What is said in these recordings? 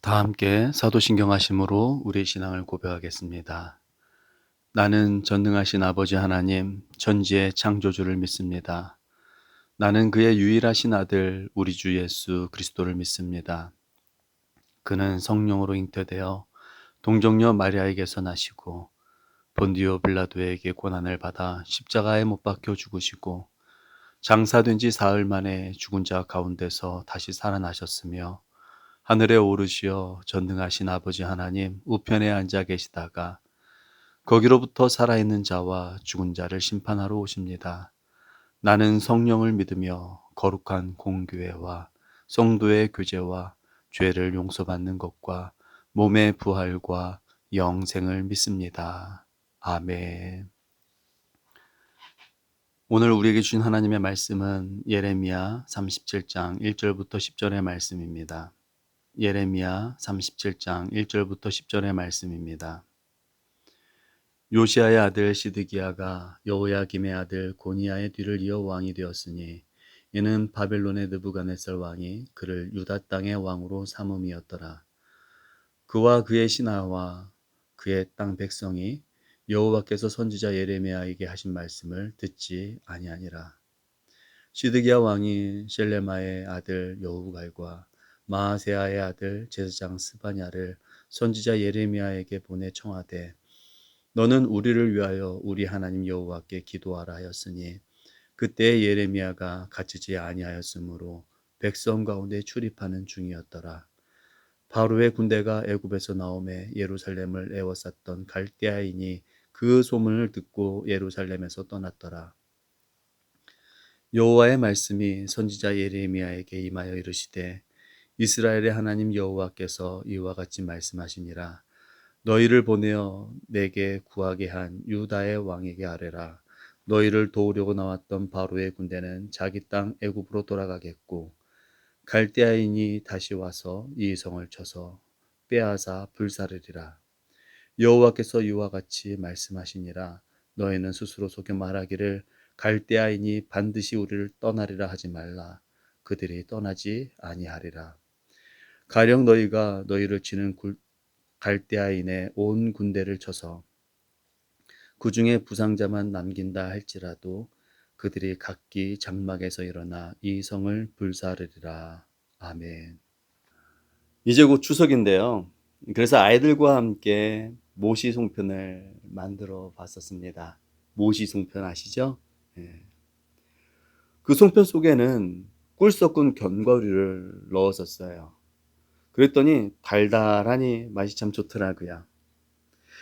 다 함께 사도신경 하심으로 우리의 신앙을 고백하겠습니다. 나는 전능하신 아버지 하나님, 천지의 창조주를 믿습니다. 나는 그의 유일하신 아들 우리 주 예수 그리스도를 믿습니다. 그는 성령으로 잉태되어 동정녀 마리아에게서 나시고 본디오 빌라도에게 고난을 받아 십자가에 못 박혀 죽으시고 장사된 지 사흘 만에 죽은 자 가운데서 다시 살아나셨으며 하늘에 오르시어 전능하신 아버지 하나님 우편에 앉아 계시다가 거기로부터 살아있는 자와 죽은 자를 심판하러 오십니다. 나는 성령을 믿으며 거룩한 공교회와 성도의 교제와 죄를 용서받는 것과 몸의 부활과 영생을 믿습니다. 아멘. 오늘 우리에게 주신 하나님의 말씀은 예레미야 37장 1절부터 10절의 말씀입니다. 예레미야 37장 1절부터 10절의 말씀입니다. 요시아의 아들 시드기야가 여호야김의 아들 고니야의 뒤를 이어 왕이 되었으니 이는 바벨론의 느부갓네살 왕이 그를 유다 땅의 왕으로 삼음이었더라. 그와 그의 신하와 그의 땅 백성이 여호와께서 선지자 예레미야에게 하신 말씀을 듣지 아니하니라. 시드기야 왕이 셀레마의 아들 여후갈과 마아세아의 아들 제사장 스바냐를 선지자 예레미야에게 보내 청하되 너는 우리를 위하여 우리 하나님 여호와께 기도하라 하였으니 그때 예레미야가 갇히지 아니하였으므로 백성 가운데 출입하는 중이었더라. 바로의 군대가 애굽에서 나오매 예루살렘을 에워쌌던 갈대아인이 그 소문을 듣고 예루살렘에서 떠났더라. 여호와의 말씀이 선지자 예레미야에게 임하여 이르시되 이스라엘의 하나님 여호와께서 이와 같이 말씀하시니라. 너희를 보내어 내게 구하게 한 유다의 왕에게 아뢰라. 너희를 도우려고 나왔던 바로의 군대는 자기 땅 애굽으로 돌아가겠고 갈대아인이 다시 와서 이 성을 쳐서 빼앗아 불사르리라. 여호와께서 이와 같이 말씀하시니라. 너희는 스스로 속여 말하기를 갈대아인이 반드시 우리를 떠나리라 하지 말라. 그들이 떠나지 아니하리라. 가령 너희가 너희를 치는 갈대아인의 온 군대를 쳐서 그 중에 부상자만 남긴다 할지라도 그들이 각기 장막에서 일어나 이 성을 불사르리라. 아멘. 이제 곧 추석인데요. 그래서 아이들과 함께 모시 송편을 만들어 봤었습니다. 모시 송편 아시죠? 예. 그 송편 속에는 꿀 섞은 견과류를 넣었었어요. 그랬더니 달달하니 맛이 참 좋더라고요.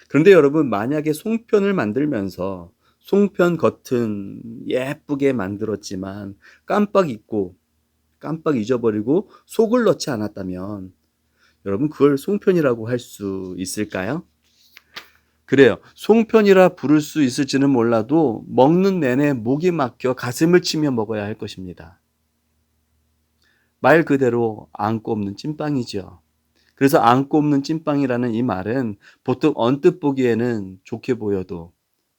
그런데 여러분, 만약에 송편을 만들면서 송편 겉은 예쁘게 만들었지만 깜빡 잊고 깜빡 잊어버리고 속을 넣지 않았다면 여러분, 그걸 송편이라고 할 수 있을까요? 그래요. 송편이라 부를 수 있을지는 몰라도 먹는 내내 목이 막혀 가슴을 치며 먹어야 할 것입니다. 말 그대로 안고 없는 찐빵이죠. 그래서 안고 없는 찐빵이라는 이 말은 보통 언뜻 보기에는 좋게 보여도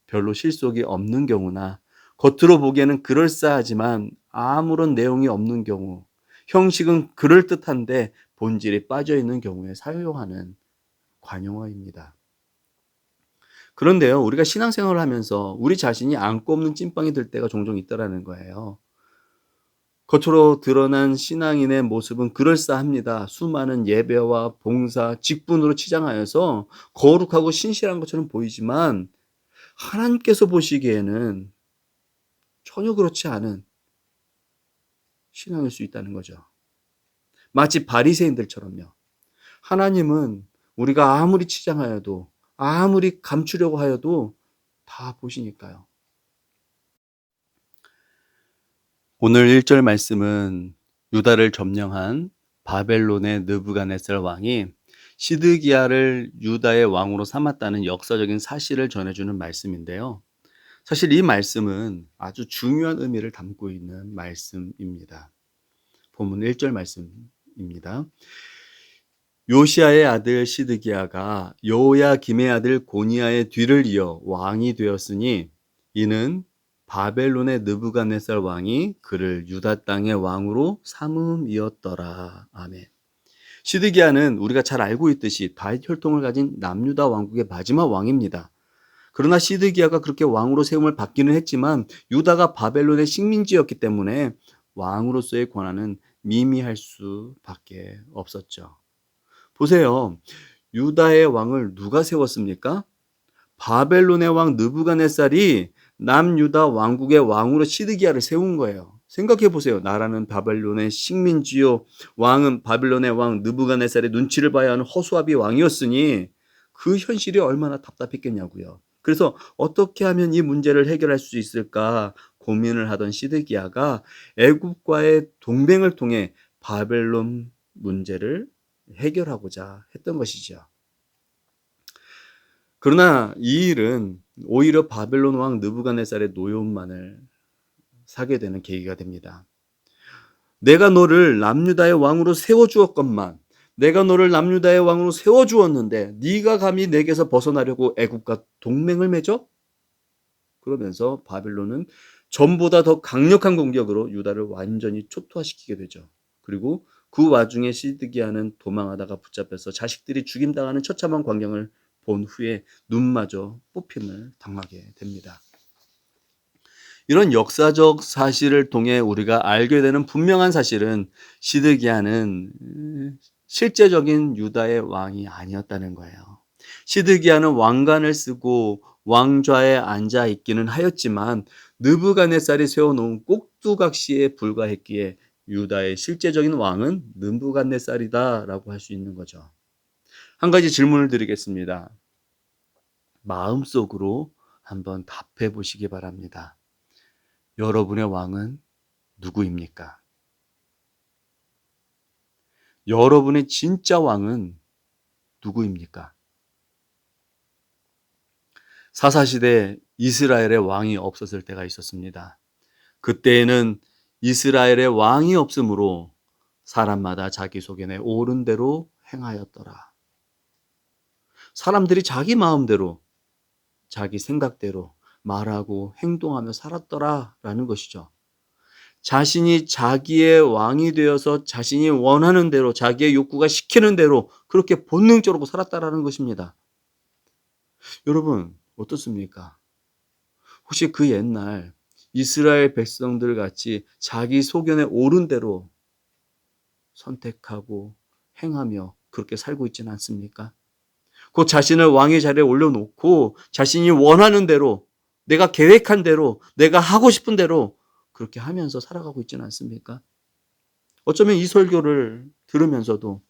별로 실속이 없는 경우나 겉으로 보기에는 그럴싸하지만 아무런 내용이 없는 경우, 형식은 그럴듯한데 본질이 빠져있는 경우에 사용하는 관용어입니다. 그런데요, 우리가 신앙생활을 하면서 우리 자신이 안고 없는 찐빵이 될 때가 종종 있다라는 거예요. 겉으로 드러난 신앙인의 모습은 그럴싸합니다. 수많은 예배와 봉사, 직분으로 치장하여서 거룩하고 신실한 것처럼 보이지만 하나님께서 보시기에는 전혀 그렇지 않은 신앙일 수 있다는 거죠. 마치 바리새인들처럼요. 하나님은 우리가 아무리 치장하여도 아무리 감추려고 하여도 다 보시니까요. 오늘 1절 말씀은 유다를 점령한 바벨론의 느부갓네살 왕이 시드기야를 유다의 왕으로 삼았다는 역사적인 사실을 전해주는 말씀인데요. 사실 이 말씀은 아주 중요한 의미를 담고 있는 말씀입니다. 본문 1절 말씀입니다. 요시아의 아들 시드기야가 여호야김의 아들 고니야의 뒤를 이어 왕이 되었으니 이는 바벨론의 느부갓네살 왕이 그를 유다 땅의 왕으로 삼음이었더라. 아멘. 시드기야는 우리가 잘 알고 있듯이 다윗 혈통을 가진 남유다 왕국의 마지막 왕입니다. 그러나 시드기야가 그렇게 왕으로 세움을 받기는 했지만 유다가 바벨론의 식민지였기 때문에 왕으로서의 권한은 미미할 수밖에 없었죠. 보세요. 유다의 왕을 누가 세웠습니까? 바벨론의 왕 느부갓네살이 남유다 왕국의 왕으로 시드기야를 세운 거예요. 생각해 보세요. 나라는 바벨론의 식민지요. 왕은 바벨론의 왕 느부갓네살의 눈치를 봐야 하는 허수아비 왕이었으니 그 현실이 얼마나 답답했겠냐고요. 그래서 어떻게 하면 이 문제를 해결할 수 있을까 고민을 하던 시드기야가 애굽과의 동맹을 통해 바벨론 문제를 해결하고자 했던 것이죠. 그러나 이 일은 오히려 바벨론 왕 느부갓네살의 노여움만을 사게 되는 계기가 됩니다. 내가 너를 남유다의 왕으로 세워주었건만, 내가 너를 남유다의 왕으로 세워주었는데 네가 감히 내게서 벗어나려고 애굽과 동맹을 맺어? 그러면서 바벨론은 전보다 더 강력한 공격으로 유다를 완전히 초토화시키게 되죠. 그리고 그 와중에 시드기야는 도망하다가 붙잡혀서 자식들이 죽임당하는 처참한 광경을 본 후에 눈마저 뽑힘을 당하게 됩니다. 이런 역사적 사실을 통해 우리가 알게 되는 분명한 사실은 시드기야는 실제적인 유다의 왕이 아니었다는 거예요. 시드기야는 왕관을 쓰고 왕좌에 앉아 있기는 하였지만 느부갓네살이 세워놓은 꼭두각시에 불과했기에 유다의 실제적인 왕은 느부갓네살이다라고 할 수 있는 거죠. 한 가지 질문을 드리겠습니다. 마음속으로 한번 답해 보시기 바랍니다. 여러분의 왕은 누구입니까? 여러분의 진짜 왕은 누구입니까? 사사시대 이스라엘의 왕이 없었을 때가 있었습니다. 그때에는 이스라엘의 왕이 없으므로 사람마다 자기 속에 옳은 대로 행하였더라. 사람들이 자기 마음대로, 자기 생각대로 말하고 행동하며 살았더라라는 것이죠. 자신이 자기의 왕이 되어서 자신이 원하는 대로, 자기의 욕구가 시키는 대로 그렇게 본능적으로 살았다라는 것입니다. 여러분 어떻습니까? 혹시 그 옛날 이스라엘 백성들 같이 자기 소견에 옳은 대로 선택하고 행하며 그렇게 살고 있지는 않습니까? 곧 자신을 왕의 자리에 올려놓고 자신이 원하는 대로, 내가 계획한 대로, 내가 하고 싶은 대로 그렇게 하면서 살아가고 있지는 않습니까? 어쩌면 이 설교를 들으면서도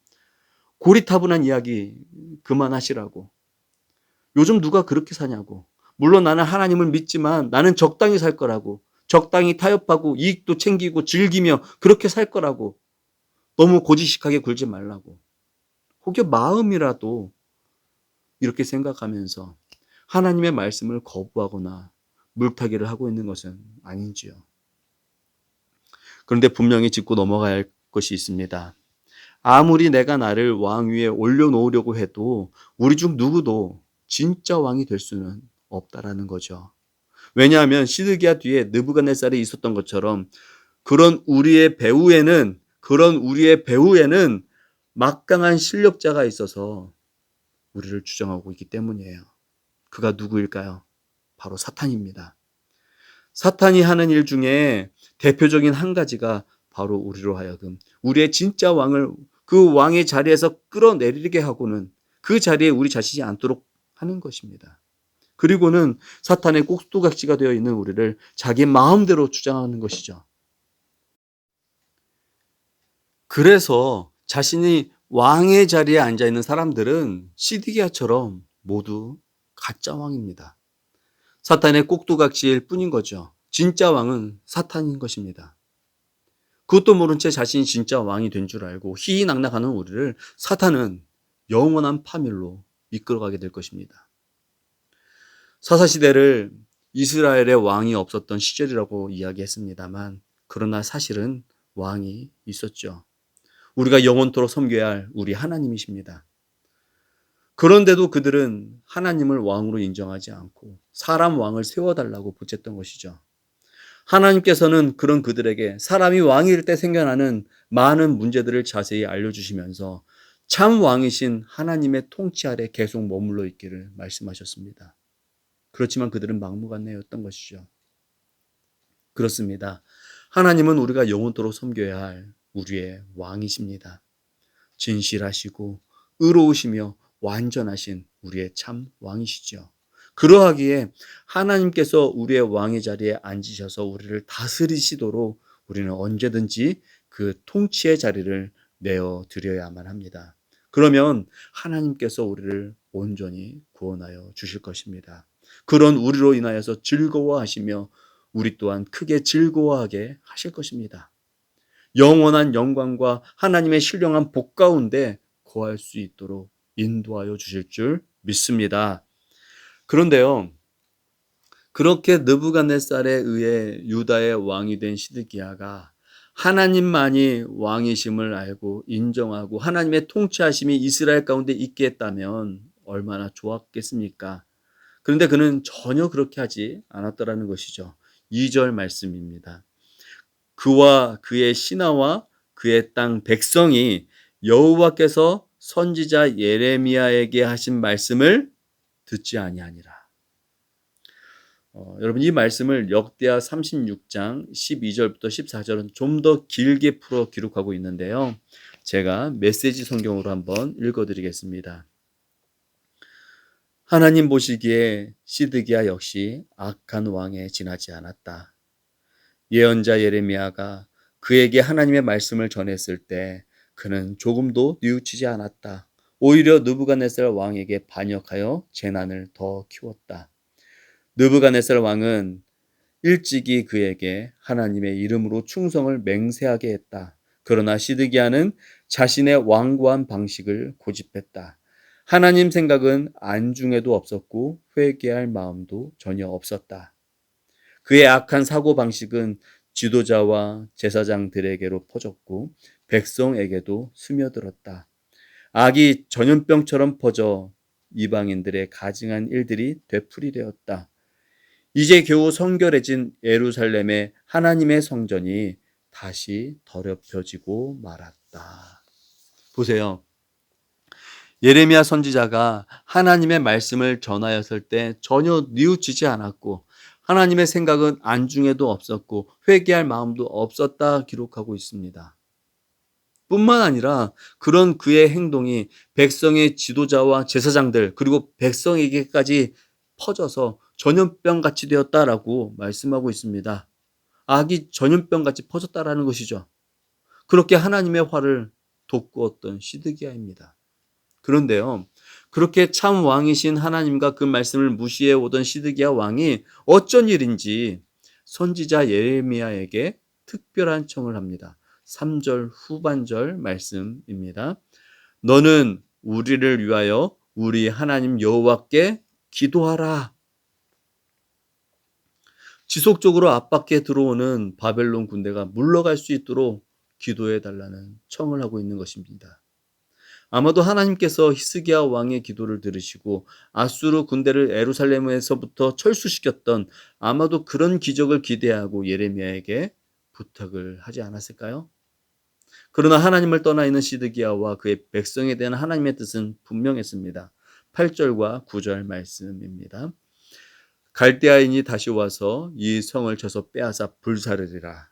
고리타분한 이야기 그만하시라고, 요즘 누가 그렇게 사냐고, 물론 나는 하나님을 믿지만 나는 적당히 살 거라고, 적당히 타협하고 이익도 챙기고 즐기며 그렇게 살 거라고, 너무 고지식하게 굴지 말라고, 혹여 마음이라도 이렇게 생각하면서 하나님의 말씀을 거부하거나 물타기를 하고 있는 것은 아닌지요. 그런데 분명히 짚고 넘어가야 할 것이 있습니다. 아무리 내가 나를 왕 위에 올려놓으려고 해도 우리 중 누구도 진짜 왕이 될 수는 없다라는 거죠. 왜냐하면 시드기야 뒤에 느부갓네살이 있었던 것처럼 그런 우리의 배후에는 막강한 실력자가 있어서 우리를 주장하고 있기 때문이에요. 그가 누구일까요? 바로 사탄입니다. 사탄이 하는 일 중에 대표적인 한 가지가 바로 우리로 하여금 우리의 진짜 왕을 그 왕의 자리에서 끌어내리게 하고는 그 자리에 우리 자신이 앉도록 하는 것입니다. 그리고는 사탄의 꼭두각시가 되어 있는 우리를 자기 마음대로 주장하는 것이죠. 그래서 자신이 왕의 자리에 앉아 있는 사람들은 시드기야처럼 모두 가짜 왕입니다. 사탄의 꼭두각시일 뿐인 거죠. 진짜 왕은 사탄인 것입니다. 그것도 모른 채 자신이 진짜 왕이 된 줄 알고 희희낙낙하는 우리를 사탄은 영원한 파멸로 이끌어가게 될 것입니다. 사사시대를 이스라엘의 왕이 없었던 시절이라고 이야기했습니다만 그러나 사실은 왕이 있었죠. 우리가 영원토록 섬겨야 할 우리 하나님이십니다. 그런데도 그들은 하나님을 왕으로 인정하지 않고 사람 왕을 세워달라고 보챘던 것이죠. 하나님께서는 그런 그들에게 사람이 왕일 때 생겨나는 많은 문제들을 자세히 알려주시면서 참 왕이신 하나님의 통치 아래 계속 머물러 있기를 말씀하셨습니다. 그렇지만 그들은 막무가내였던 것이죠. 그렇습니다. 하나님은 우리가 영원토록 섬겨야 할 우리의 왕이십니다. 진실하시고 의로우시며 완전하신 우리의 참 왕이시죠. 그러하기에 하나님께서 우리의 왕의 자리에 앉으셔서 우리를 다스리시도록 우리는 언제든지 그 통치의 자리를 내어 드려야만 합니다. 그러면 하나님께서 우리를 온전히 구원하여 주실 것입니다. 그런 우리로 인하여서 즐거워하시며 우리 또한 크게 즐거워하게 하실 것입니다. 영원한 영광과 하나님의 신령한 복 가운데 거할 수 있도록 인도하여 주실 줄 믿습니다. 그런데요, 그렇게 느부갓네살에 의해 유다의 왕이 된 시드기야가 하나님만이 왕이심을 알고 인정하고 하나님의 통치하심이 이스라엘 가운데 있게 했다면 얼마나 좋았겠습니까? 그런데 그는 전혀 그렇게 하지 않았더라는 것이죠. 2절 말씀입니다. 그와 그의 신하와 그의 땅 백성이 여호와께서 선지자 예레미야에게 하신 말씀을 듣지 아니하니라. 여러분 이 말씀을 역대하 36장 12절부터 14절은 좀 더 길게 풀어 기록하고 있는데요. 제가 메시지 성경으로 한번 읽어드리겠습니다. 하나님 보시기에 시드기야 역시 악한 왕에 지나지 않았다. 예언자 예레미야가 그에게 하나님의 말씀을 전했을 때 그는 조금도 뉘우치지 않았다. 오히려 느부갓네살 왕에게 반역하여 재난을 더 키웠다. 느부갓네살 왕은 일찍이 그에게 하나님의 이름으로 충성을 맹세하게 했다. 그러나 시드기야는 자신의 완고한 방식을 고집했다. 하나님 생각은 안중에도 없었고 회개할 마음도 전혀 없었다. 그의 악한 사고방식은 지도자와 제사장들에게로 퍼졌고 백성에게도 스며들었다. 악이 전염병처럼 퍼져 이방인들의 가증한 일들이 되풀이되었다. 이제 겨우 성결해진 예루살렘의 하나님의 성전이 다시 더럽혀지고 말았다. 보세요. 예레미야 선지자가 하나님의 말씀을 전하였을 때 전혀 뉘우치지 않았고 하나님의 생각은 안중에도 없었고 회개할 마음도 없었다 기록하고 있습니다. 뿐만 아니라 그런 그의 행동이 백성의 지도자와 제사장들 그리고 백성에게까지 퍼져서 전염병같이 되었다라고 말씀하고 있습니다. 악이 전염병같이 퍼졌다라는 것이죠. 그렇게 하나님의 화를 돋구었던 시드기야입니다. 그런데요, 그렇게 참 왕이신 하나님과 그 말씀을 무시해 오던 시드기야 왕이 어쩐 일인지 선지자 예레미야에게 특별한 청을 합니다. 3절 후반절 말씀입니다. 너는 우리를 위하여 우리 하나님 여호와께 기도하라. 지속적으로 압박해 들어오는 바벨론 군대가 물러갈 수 있도록 기도해 달라는 청을 하고 있는 것입니다. 아마도 하나님께서 히스기야 왕의 기도를 들으시고 아수르 군대를 예루살렘에서부터 철수시켰던 아마도 그런 기적을 기대하고 예레미야에게 부탁을 하지 않았을까요? 그러나 하나님을 떠나 있는 시드기야와 그의 백성에 대한 하나님의 뜻은 분명했습니다. 8절과 9절 말씀입니다. 갈대아인이 다시 와서 이 성을 쳐서 빼앗아 불사르리라.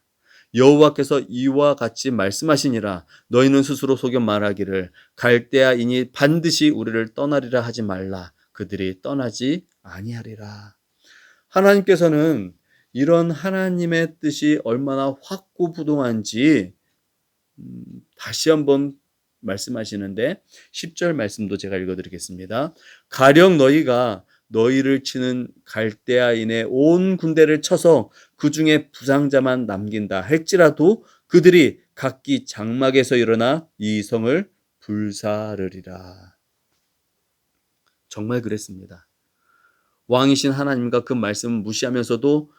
여호와께서 이와 같이 말씀하시니라. 너희는 스스로 속여 말하기를 갈대아인이 반드시 우리를 떠나리라 하지 말라. 그들이 떠나지 아니하리라. 하나님께서는 이런 하나님의 뜻이 얼마나 확고부동한지 다시 한번 말씀하시는데 10절 말씀도 제가 읽어드리겠습니다. 가령 너희가 너희를 치는 갈대아인의 온 군대를 쳐서 그 중에 부상자만 남긴다 할지라도 그들이 각기 장막에서 일어나 이 성을 불사르리라. 정말 그랬습니다. 왕이신 하나님과 그 말씀을 무시하면서도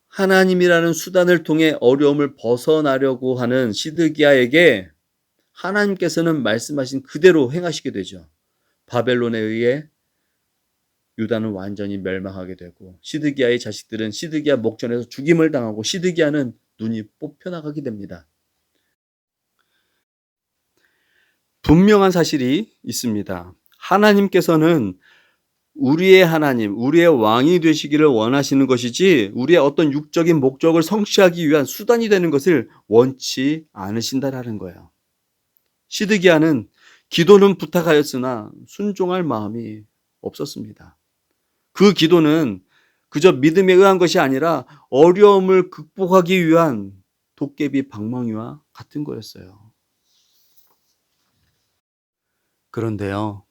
하나님이라는 수단을 통해 어려움을 벗어나려고 하는 시드기야에게 하나님께서는 말씀하신 그대로 행하시게 되죠. 바벨론에 의해 유다는 완전히 멸망하게 되고 시드기야의 자식들은 시드기야 목전에서 죽임을 당하고 시드기야는 눈이 뽑혀나가게 됩니다. 분명한 사실이 있습니다. 하나님께서는 우리의 하나님, 우리의 왕이 되시기를 원하시는 것이지 우리의 어떤 육적인 목적을 성취하기 위한 수단이 되는 것을 원치 않으신다라는 거예요. 시드기야는 기도는 부탁하였으나 순종할 마음이 없었습니다. 그 기도는 그저 믿음에 의한 것이 아니라 어려움을 극복하기 위한 도깨비 방망이와 같은 거였어요. 그런데요,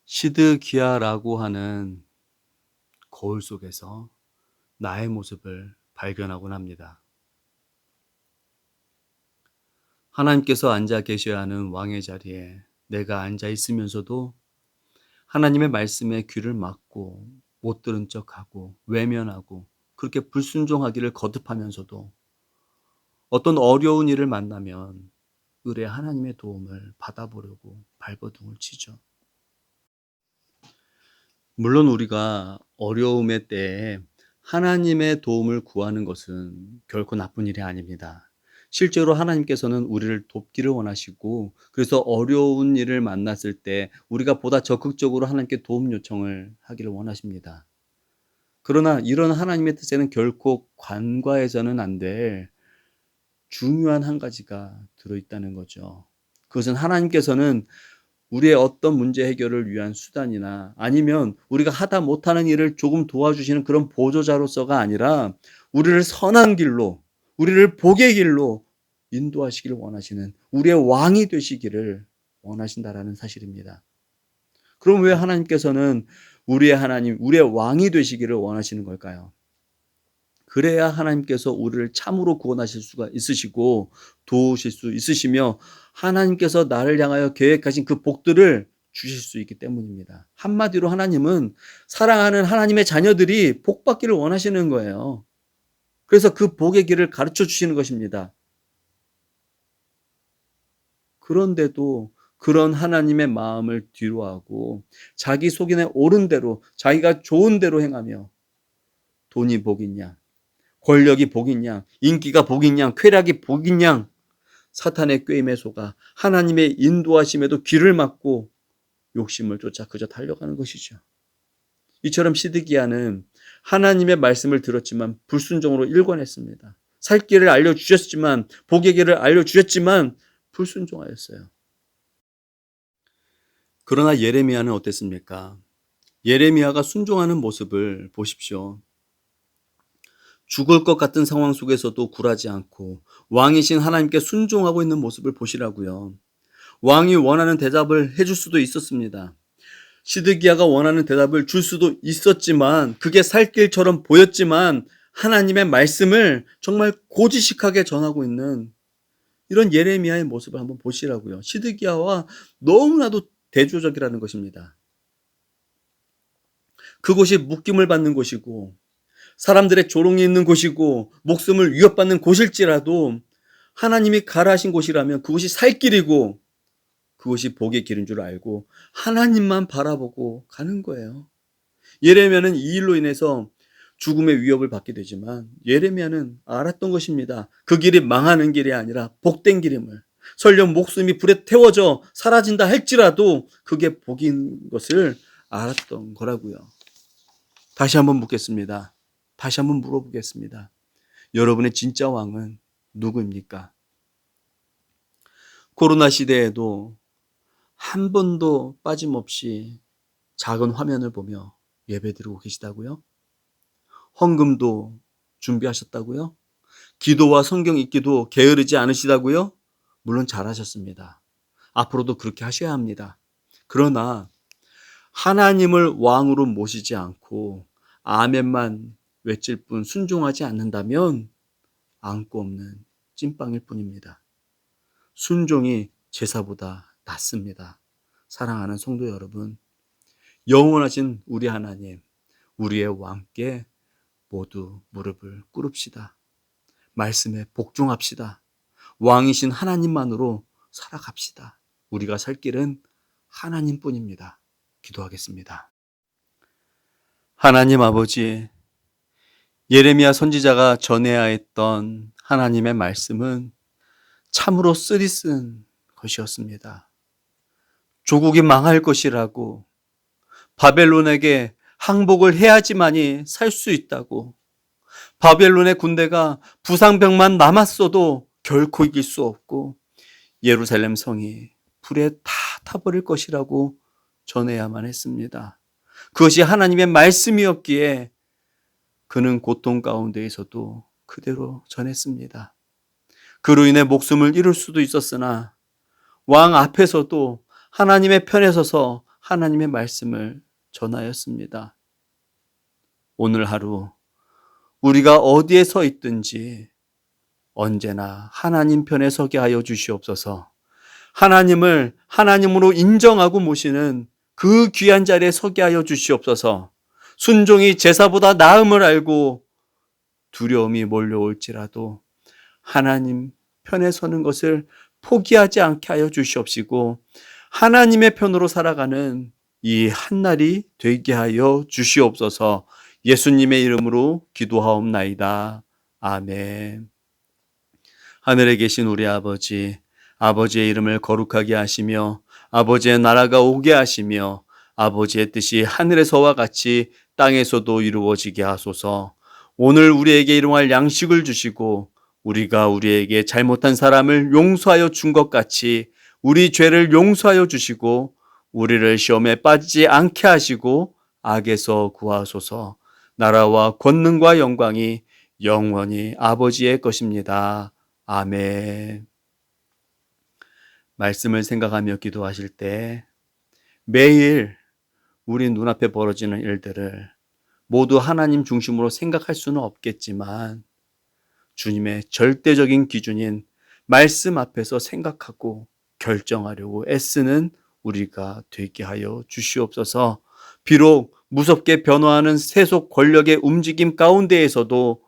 시드기야라고 하는 거울 속에서 나의 모습을 발견하곤 합니다. 하나님께서 앉아 계셔야 하는 왕의 자리에 내가 앉아 있으면서도 하나님의 말씀에 귀를 막고 못 들은 척하고 외면하고 그렇게 불순종하기를 거듭하면서도 어떤 어려운 일을 만나면 의뢰 하나님의 도움을 받아보려고 발버둥을 치죠. 물론 우리가 어려움의 때에 하나님의 도움을 구하는 것은 결코 나쁜 일이 아닙니다. 실제로 하나님께서는 우리를 돕기를 원하시고 그래서 어려운 일을 만났을 때 우리가 보다 적극적으로 하나님께 도움 요청을 하기를 원하십니다. 그러나 이런 하나님의 뜻에는 결코 간과해서는 안 될 중요한 한 가지가 들어있다는 거죠. 그것은 하나님께서는 우리의 어떤 문제 해결을 위한 수단이나 아니면 우리가 하다 못하는 일을 조금 도와주시는 그런 보조자로서가 아니라 우리를 선한 길로, 우리를 복의 길로 인도하시기를 원하시는 우리의 왕이 되시기를 원하신다라는 사실입니다. 그럼 왜 하나님께서는 우리의 하나님, 우리의 왕이 되시기를 원하시는 걸까요? 그래야 하나님께서 우리를 참으로 구원하실 수가 있으시고 도우실 수 있으시며 하나님께서 나를 향하여 계획하신 그 복들을 주실 수 있기 때문입니다. 한마디로 하나님은 사랑하는 하나님의 자녀들이 복 받기를 원하시는 거예요. 그래서 그 복의 길을 가르쳐 주시는 것입니다. 그런데도 그런 하나님의 마음을 뒤로하고 자기 속인에 옳은 대로 자기가 좋은 대로 행하며 돈이 복이냐, 권력이 복이냐, 인기가 복이냐, 쾌락이 복이냐, 사탄의 꾀임에 속아 하나님의 인도하심에도 귀를 막고 욕심을 쫓아 그저 달려가는 것이죠. 이처럼 시드기야는 하나님의 말씀을 들었지만 불순종으로 일관했습니다. 살 길을 알려주셨지만 복의 길을 알려주셨지만 불순종하였어요. 그러나 예레미야는 어땠습니까? 예레미야가 순종하는 모습을 보십시오. 죽을 것 같은 상황 속에서도 굴하지 않고 왕이신 하나님께 순종하고 있는 모습을 보시라고요. 왕이 원하는 대답을 해줄 수도 있었습니다. 시드기야가 원하는 대답을 줄 수도 있었지만 그게 살 길처럼 보였지만 하나님의 말씀을 정말 고지식하게 전하고 있는 이런 예레미야의 모습을 한번 보시라고요. 시드기야와 너무나도 대조적이라는 것입니다. 그곳이 묶임을 받는 곳이고 사람들의 조롱이 있는 곳이고 목숨을 위협받는 곳일지라도 하나님이 가라 하신 곳이라면 그곳이 살 길이고 그것이 복의 길인 줄 알고 하나님만 바라보고 가는 거예요. 예레미야는 이 일로 인해서 죽음의 위협을 받게 되지만 예레미야는 알았던 것입니다. 그 길이 망하는 길이 아니라 복된 길임을. 설령 목숨이 불에 태워져 사라진다 할지라도 그게 복인 것을 알았던 거라고요. 다시 한번 묻겠습니다. 다시 한번 물어보겠습니다. 여러분의 진짜 왕은 누구입니까? 코로나 시대에도 한 번도 빠짐없이 작은 화면을 보며 예배드리고 계시다고요? 헌금도 준비하셨다고요? 기도와 성경 읽기도 게으르지 않으시다고요? 물론 잘하셨습니다. 앞으로도 그렇게 하셔야 합니다. 그러나 하나님을 왕으로 모시지 않고 아멘만 외칠 뿐 순종하지 않는다면 안고 없는 찐빵일 뿐입니다. 순종이 제사보다 낫습니다. 사랑하는 성도 여러분, 영원하신 우리 하나님, 우리의 왕께 모두 무릎을 꿇읍시다. 말씀에 복종합시다. 왕이신 하나님만으로 살아갑시다. 우리가 살 길은 하나님뿐입니다. 기도하겠습니다. 하나님 아버지, 예레미야 선지자가 전해야 했던 하나님의 말씀은 참으로 쓰리쓴 것이었습니다. 조국이 망할 것이라고, 바벨론에게 항복을 해야지만이 살 수 있다고, 바벨론의 군대가 부상병만 남았어도 결코 이길 수 없고 예루살렘 성이 불에 다 타버릴 것이라고 전해야만 했습니다. 그것이 하나님의 말씀이었기에 그는 고통 가운데에서도 그대로 전했습니다. 그로 인해 목숨을 잃을 수도 있었으나 왕 앞에서도 하나님의 편에 서서 하나님의 말씀을 전하였습니다. 오늘 하루 우리가 어디에 서 있든지 언제나 하나님 편에 서게 하여 주시옵소서. 하나님을 하나님으로 인정하고 모시는 그 귀한 자리에 서게 하여 주시옵소서. 순종이 제사보다 나음을 알고 두려움이 몰려올지라도 하나님 편에 서는 것을 포기하지 않게 하여 주시옵시고 하나님의 편으로 살아가는 이 한날이 되게 하여 주시옵소서. 예수님의 이름으로 기도하옵나이다. 아멘. 하늘에 계신 우리 아버지, 아버지의 이름을 거룩하게 하시며 아버지의 나라가 오게 하시며 아버지의 뜻이 하늘에서와 같이 땅에서도 이루어지게 하소서. 오늘 우리에게 일용할 양식을 주시고 우리가 우리에게 잘못한 사람을 용서하여 준 것 같이 우리 죄를 용서하여 주시고 우리를 시험에 빠지지 않게 하시고 악에서 구하소서. 나라와 권능과 영광이 영원히 아버지의 것입니다. 아멘. 말씀을 생각하며 기도하실 때 매일 우리 눈앞에 벌어지는 일들을 모두 하나님 중심으로 생각할 수는 없겠지만 주님의 절대적인 기준인 말씀 앞에서 생각하고 결정하려고 애쓰는 우리가 되게 하여 주시옵소서. 비록 무섭게 변화하는 세속 권력의 움직임 가운데에서도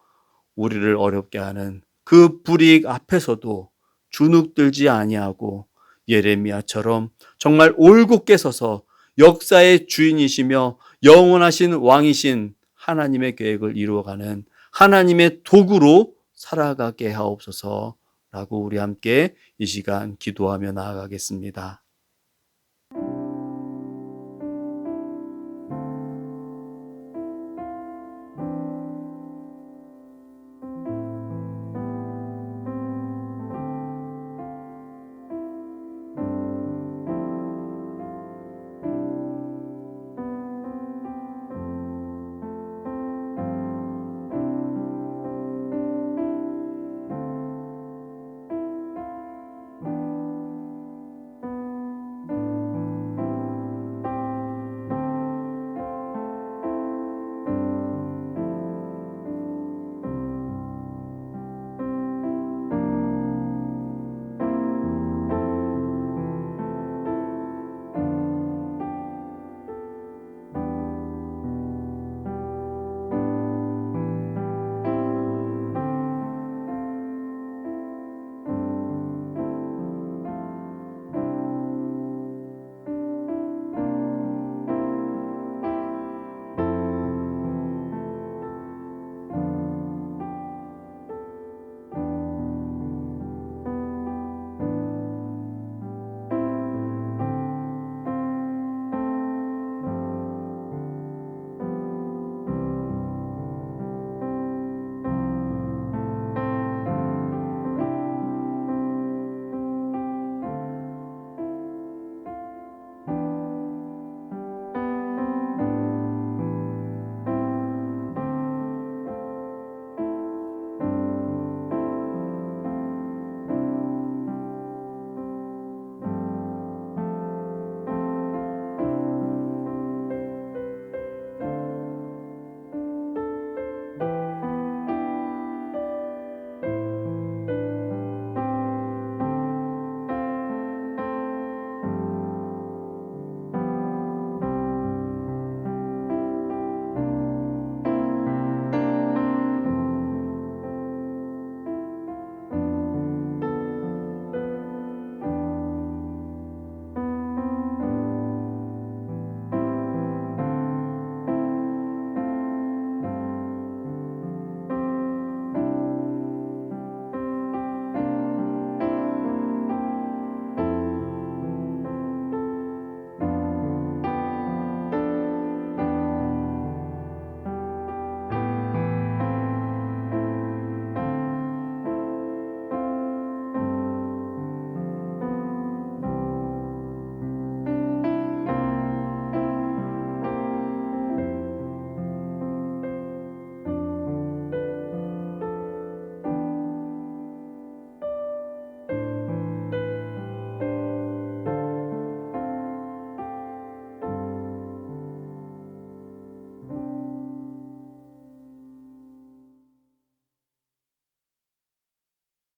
우리를 어렵게 하는 그 불이익 앞에서도 주눅들지 아니하고 예레미야처럼 정말 올곧게 서서 역사의 주인이시며 영원하신 왕이신 하나님의 계획을 이루어가는 하나님의 도구로 살아가게 하옵소서라고 우리 함께 이 시간 기도하며 나아가겠습니다.